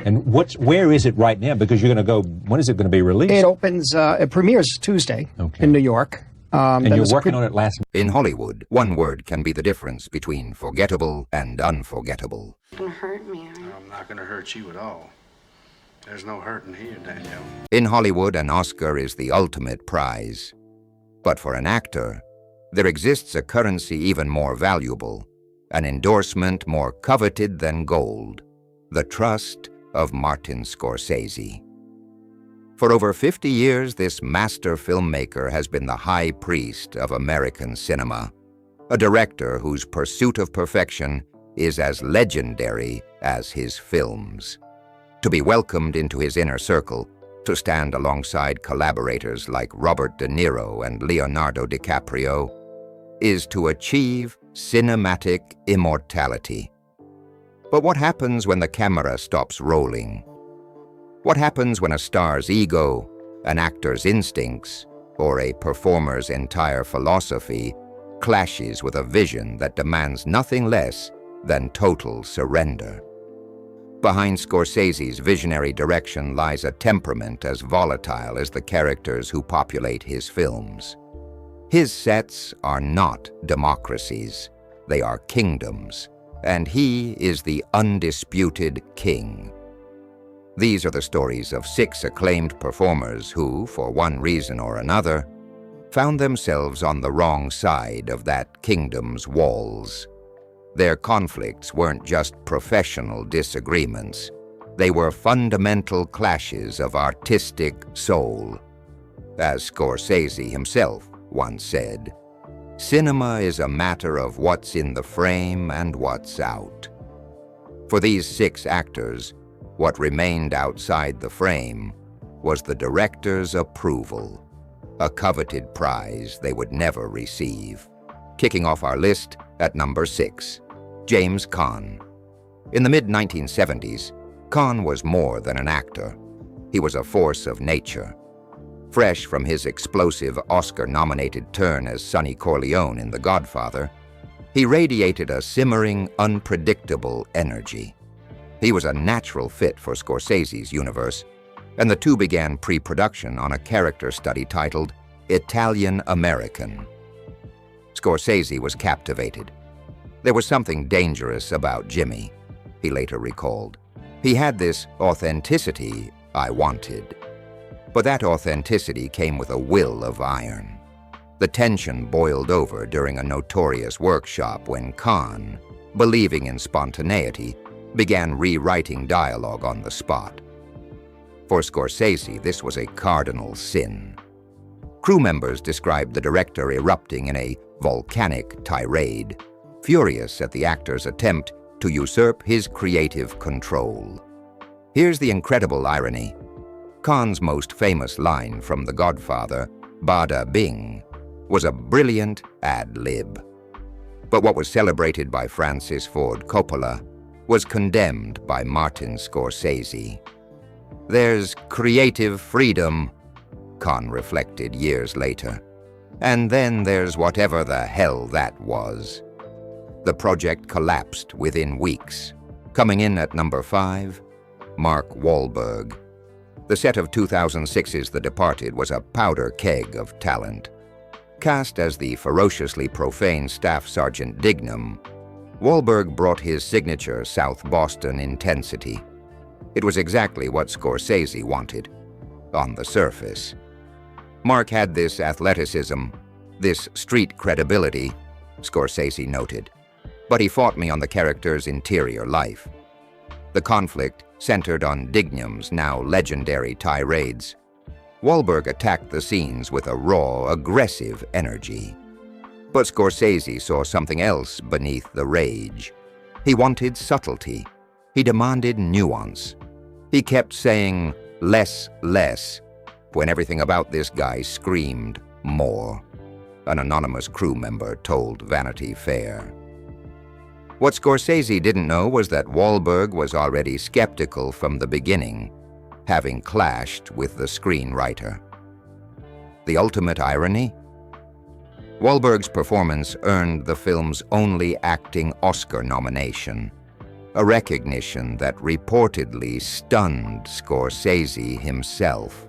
And where is it right now? Because you're going to go, when is it going to be released? It opens, it premieres Tuesday in New York. And you're working on it last night? In Hollywood, one word can be the difference between forgettable and unforgettable. It's gonna hurt me. I'm not gonna hurt you at all. There's no hurting here, Danielle. In Hollywood, an Oscar is the ultimate prize. But for an actor, there exists a currency even more valuable, an endorsement more coveted than gold, the trust of Martin Scorsese. For over 50 years, this master filmmaker has been the high priest of American cinema, a director whose pursuit of perfection is as legendary as his films. To be welcomed into his inner circle, to stand alongside collaborators like Robert De Niro and Leonardo DiCaprio, is to achieve cinematic immortality. But what happens when the camera stops rolling? What happens when a star's ego, an actor's instincts, or a performer's entire philosophy clashes with a vision that demands nothing less than total surrender? Behind Scorsese's visionary direction lies a temperament as volatile as the characters who populate his films. His sets are not democracies, they are kingdoms, and he is the undisputed king. These are the stories of 6 acclaimed performers who, for one reason or another, found themselves on the wrong side of that kingdom's walls. Their conflicts weren't just professional disagreements. They were fundamental clashes of artistic soul. As Scorsese himself once said, "Cinema is a matter of what's in the frame and what's out." For these 6 actors, what remained outside the frame was the director's approval, a coveted prize they would never receive. Kicking off our list at number 6, James Caan. In the mid-1970s, Caan was more than an actor. He was a force of nature. Fresh from his explosive Oscar-nominated turn as Sonny Corleone in The Godfather, he radiated a simmering, unpredictable energy. He was a natural fit for Scorsese's universe, and the two began pre-production on a character study titled Italian American. Scorsese was captivated. There was something dangerous about Jimmy, he later recalled. He had this authenticity I wanted. But that authenticity came with a will of iron. The tension boiled over during a notorious workshop when Caan, believing in spontaneity, began rewriting dialogue on the spot. For Scorsese, this was a cardinal sin. Crew members described the director erupting in a volcanic tirade, furious at the actor's attempt to usurp his creative control. Here's the incredible irony. Caan's most famous line from The Godfather, "Bada bing," was a brilliant ad-lib. But what was celebrated by Francis Ford Coppola was condemned by Martin Scorsese. There's creative freedom, Caan reflected years later, and then there's whatever the hell that was. The project collapsed within weeks. Coming in at number 5, Mark Wahlberg. The set of 2006's The Departed was a powder keg of talent. Cast as the ferociously profane Staff Sergeant Dignam, Wahlberg brought his signature South Boston intensity. It was exactly what Scorsese wanted, on the surface. Mark had this athleticism, this street credibility, Scorsese noted, but he fought me on the character's interior life. The conflict centered on Dignam's now legendary tirades. Wahlberg attacked the scenes with a raw, aggressive energy. But Scorsese saw something else beneath the rage. He wanted subtlety. He demanded nuance. He kept saying, "less, less," when everything about this guy screamed more, an anonymous crew member told Vanity Fair. What Scorsese didn't know was that Wahlberg was already skeptical from the beginning, having clashed with the screenwriter. The ultimate irony? Wahlberg's performance earned the film's only acting Oscar nomination. a recognition that reportedly stunned Scorsese himself.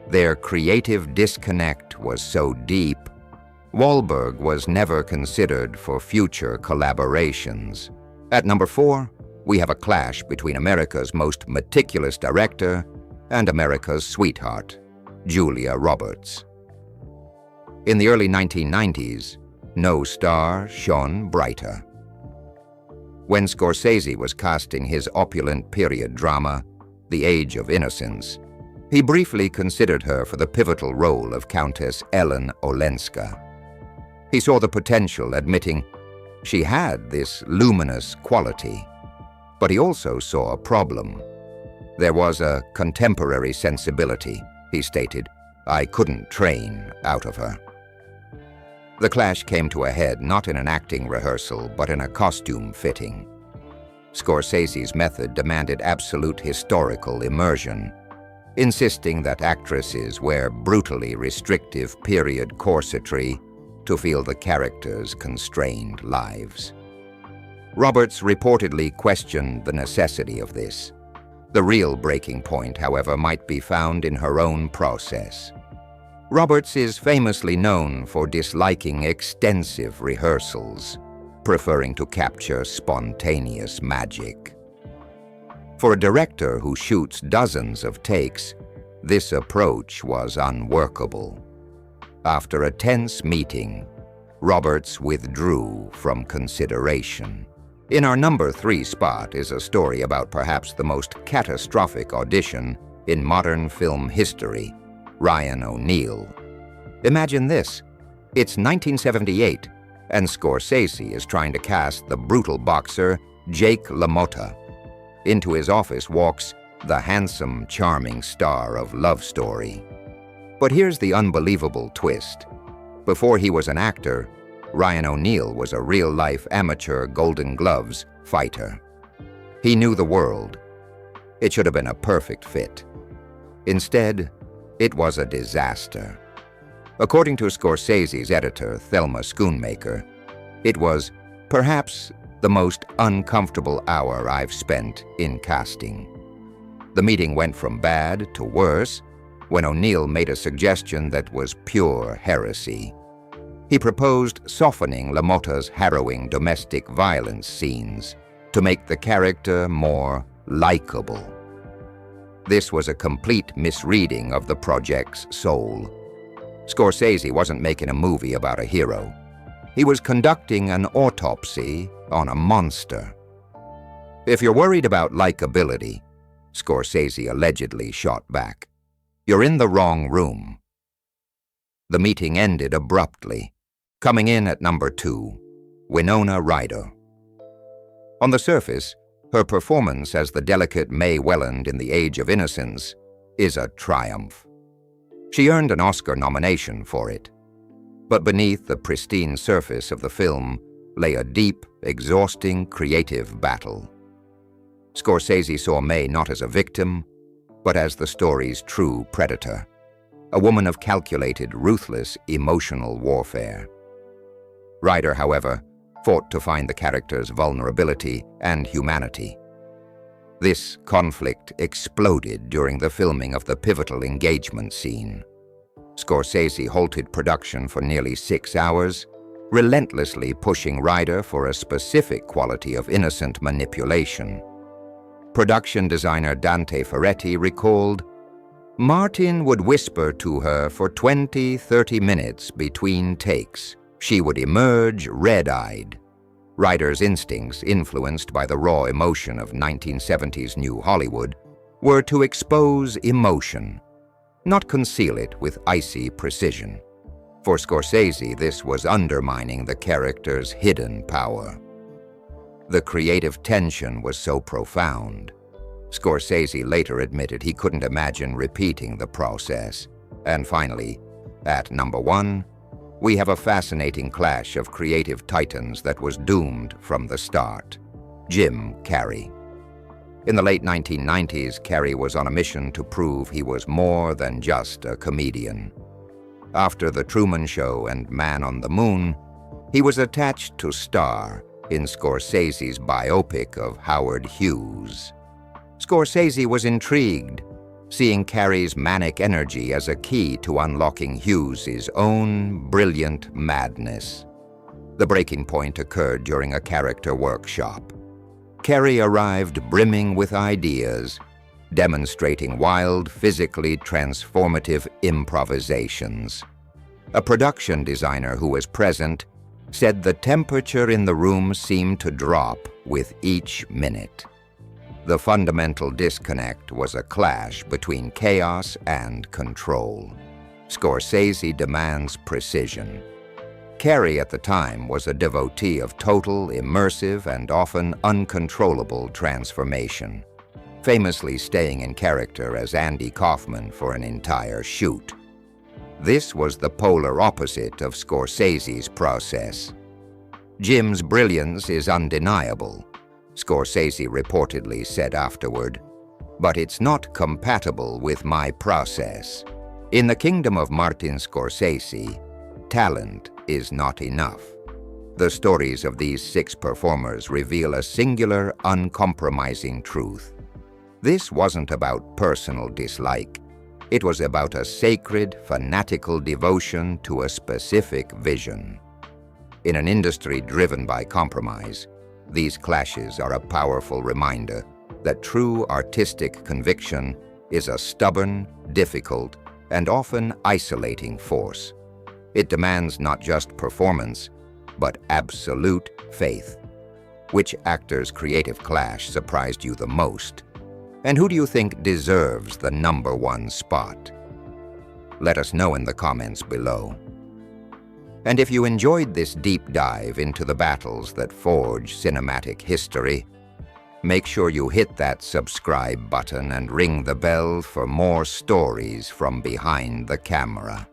Their creative disconnect was so deep, Wahlberg was never considered for future collaborations. At number 4, we have a clash between America's most meticulous director and America's sweetheart, Julia Roberts. In the early 1990s, no star shone brighter. When Scorsese was casting his opulent period drama, The Age of Innocence, he briefly considered her for the pivotal role of Countess Ellen Olenska. He saw the potential, admitting she had this luminous quality, but he also saw a problem. There was a contemporary sensibility, he stated, I couldn't train out of her. The clash came to a head not in an acting rehearsal, but in a costume fitting. Scorsese's method demanded absolute historical immersion, insisting that actresses wear brutally restrictive period corsetry to feel the characters' constrained lives. Roberts reportedly questioned the necessity of this. The real breaking point, however, might be found in her own process. Roberts is famously known for disliking extensive rehearsals, preferring to capture spontaneous magic. For a director who shoots dozens of takes, this approach was unworkable. After a tense meeting, Roberts withdrew from consideration. In our number 3 spot is a story about perhaps the most catastrophic audition in modern film history, Ryan O'Neal. Imagine this. It's 1978, and Scorsese is trying to cast the brutal boxer Jake LaMotta. Into his office walks the handsome, charming star of Love Story. But here's the unbelievable twist. Before he was an actor, Ryan O'Neal was a real-life amateur Golden Gloves fighter. He knew the world. It should have been a perfect fit. Instead, it was a disaster. According to Scorsese's editor, Thelma Schoonmaker, it was perhaps the most uncomfortable hour I've spent in casting. The meeting went from bad to worse when O'Neal made a suggestion that was pure heresy. He proposed softening LaMotta's harrowing domestic violence scenes to make the character more likable. This was a complete misreading of the project's soul. Scorsese wasn't making a movie about a hero. He was conducting an autopsy on a monster. If you're worried about likability, Scorsese allegedly shot back, you're in the wrong room. The meeting ended abruptly. Coming in at number 2, Winona Ryder. On the surface, her performance as the delicate May Welland in The Age of Innocence is a triumph. She earned an Oscar nomination for it. But beneath the pristine surface of the film lay a deep, exhausting creative battle. Scorsese saw May not as a victim, but as the story's true predator, a woman of calculated, ruthless, emotional warfare. Ryder, however, fought to find the character's vulnerability and humanity. This conflict exploded during the filming of the pivotal engagement scene. Scorsese halted production for nearly 6 hours, relentlessly pushing Ryder for a specific quality of innocent manipulation. Production designer Dante Ferretti recalled, Martin would whisper to her for 20-30 minutes between takes. She would emerge red-eyed. Ryder's instincts, influenced by the raw emotion of 1970s New Hollywood, were to expose emotion, not conceal it with icy precision. For Scorsese, this was undermining the character's hidden power. The creative tension was so profound. Scorsese later admitted he couldn't imagine repeating the process. And finally, at number 1, we have a fascinating clash of creative titans that was doomed from the start. Jim Carrey. In the late 1990s, Carrey was on a mission to prove he was more than just a comedian. After The Truman Show and Man on the Moon, he was attached to star in Scorsese's biopic of Howard Hughes. Scorsese was intrigued, seeing Carrey's manic energy as a key to unlocking Hughes's own brilliant madness. The breaking point occurred during a character workshop. Carrey arrived brimming with ideas, demonstrating wild, physically transformative improvisations. A production designer who was present said the temperature in the room seemed to drop with each minute. The fundamental disconnect was a clash between chaos and control. Scorsese demands precision. Carrey at the time was a devotee of total, immersive, and often uncontrollable transformation, famously staying in character as Andy Kaufman for an entire shoot. This was the polar opposite of Scorsese's process. Jim's brilliance is undeniable, Scorsese reportedly said afterward, but it's not compatible with my process. In the kingdom of Martin Scorsese, talent is not enough. The stories of these 6 performers reveal a singular, uncompromising truth. This wasn't about personal dislike. It was about a sacred, fanatical devotion to a specific vision. In an industry driven by compromise, these clashes are a powerful reminder that true artistic conviction is a stubborn, difficult, and often isolating force. It demands not just performance, but absolute faith. Which actor's creative clash surprised you the most? And who do you think deserves the #1 spot? Let us know in the comments below. And if you enjoyed this deep dive into the battles that forge cinematic history, make sure you hit that subscribe button and ring the bell for more stories from behind the camera.